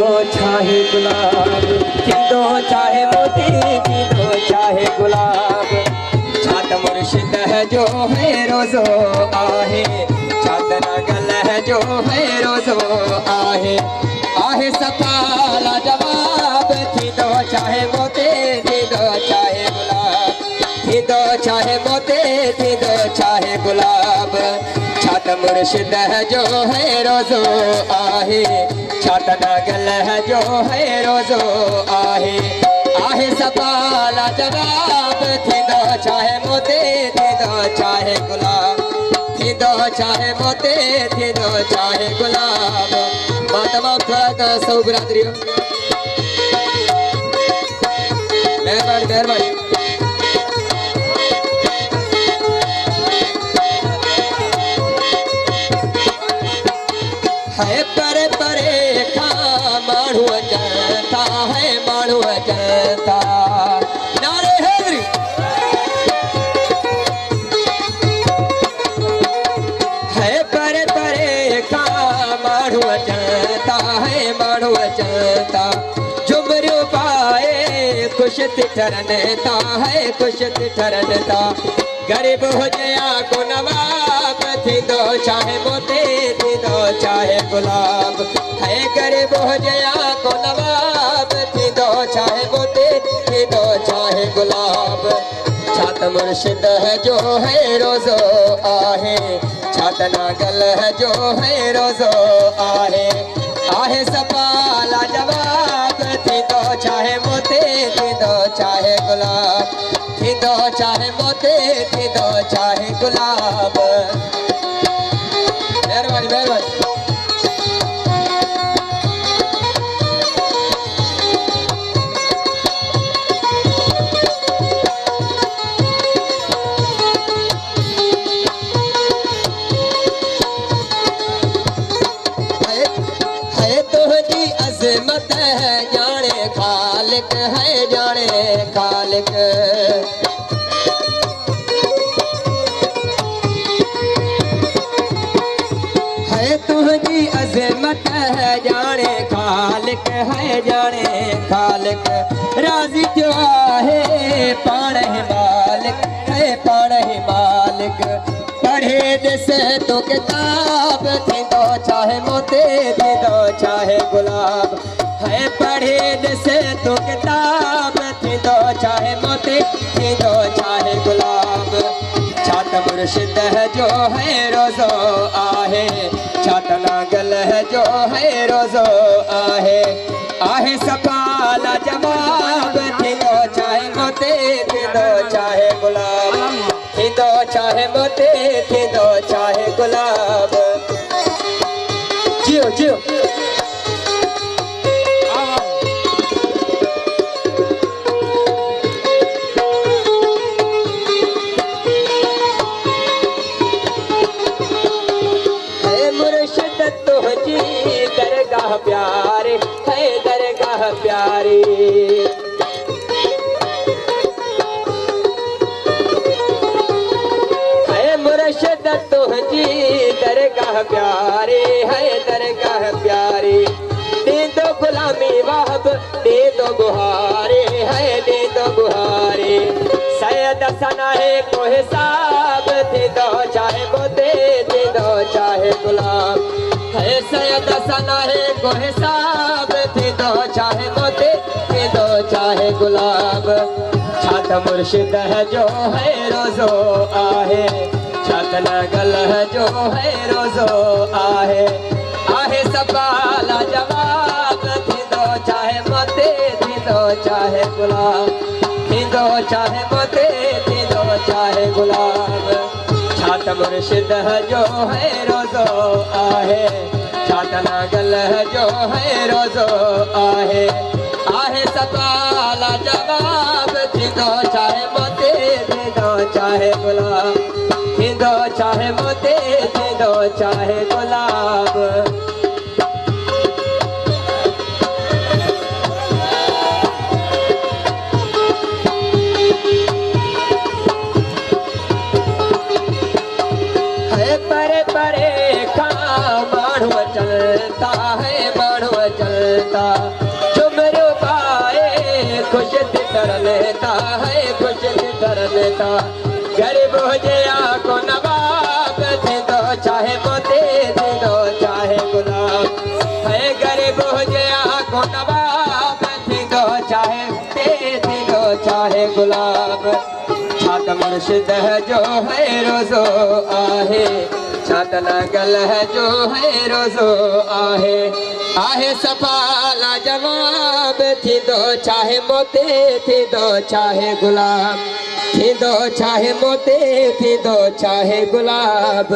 चाहे गुलाब खिंदो चाहे मोती खिंदो चाहे गुलाब छात मुर्शिद है जो है रोजो आहे चादरा गल है जो है रोजो आहे आहे सफाला जवाब खिंदो चाहे मोती खिंदो चाहे गुलाब खिंदो चाहे मोती खिंदो चाहे गुलाब छात मुर्शिद है जो है रोजो आहे छाता नागल है जो है रोजो आहे आहे सपाला जवाब थींदो चाहे मोती थींदो चाहे गुलाब थींदो चाहे मोती थींदो चाहे गुलाब मां तमाम थोड़ा सौ बिरादरी मेहरबानी मेहरबानी है परे परे खा माण्हू अचनि था है माण्हू अचनि था नारे हैदरी है परे परे खा माण्हू अचनि था है माण्हू अचनि था झुमरियूं पाए ख़ुशि थी ठरनि था है ख़ुशि थी ठरनि था गरीब हुजे या को नवाब थींदो चाहे मोती थींदो चाहे गुलाब है गरीब हुजे या को नवाब थींदो चाहे मोती थींदो चाहे गुलाब छात मुर्शिद है जो है रोजो आहे छात नागल है जो है रोजो आहे आहे सपाला जवाब थींदो चाहे मोती थींदो चाहे गुलाब थींदो चाहे मोती थींदो चाहे गुलाब मेहरबानी मेहरबानी है तुझी अजमत है जाने खालिक है जाने खालिक तुझी अजमत है जाने खालिक है जाने खालिक राजी जो है पाण ही मालिक है पाण ही मालिक पढ़े दिस तो किताब थींदो चाहे मोती थींदो चाहे गुलाब है पढ़े दिस तो किताब थींदो चाहे मोती थींदो चाहे गुलाब छात मुर्शिद है जो है रोजो आहे छात नागल है जो है रोजो आहे आहे सपाला जवाब थींदो चाहे मोती थींदो चाहे गुलाब थींदो चाहे मोती थींदो चाहे गुलाब जियो जियो दरगाह प्यारे है दरगाह प्यारी है मुर्शिद तुझी दरगाह प्यारे है दरगाह प्यारी दे दो गुलामी वाहब दे दो गुहारे है दे दो गुहारे सैयद सना है को हिसाब दे दो चाहे मोती दे दो चाहे गुलाब है सैयद सना है को हिसाब थींदो चाहे मोती थींदो चाहे गुलाब छात मुर्शिद है जो है रोजो आहे छात नागल है जो है रोजो आहे आहे सपाला जवाब थींदो चाहे मोती थींदो चाहे गुलाब थींदो चाहे मोती थींदो चाहे गुलाब छात मुर्शिद है जो है रोजो आहे छात नागल है जो है रोजो आहे आहे सपाला जवाब थींदो चाहे मोती थींदो चाहे गुलाब थींदो चाहे मोती थींदो चाहे गुलाब है परे परे खा माण्हू चलता है माण्हू चलता झुमरू पाए खुश तितर लेता है, खुश तितर लेता। गरीब हो जया को नवाब थी दो चाहे मोती थी दो चाहे गुलाब है। गरीब हो जया को नवाब थी दो चाहे मोती थी दो चाहे गुलाब। छात मुर्शिद है जो है रोजो आहे, छात नगल है जो है रोजो आहे। आहे सफाला जवाब थी दो चाहे मोती थी दो चाहे गुलाब थी दो चाहे मोती थी दो चाहे गुलाब।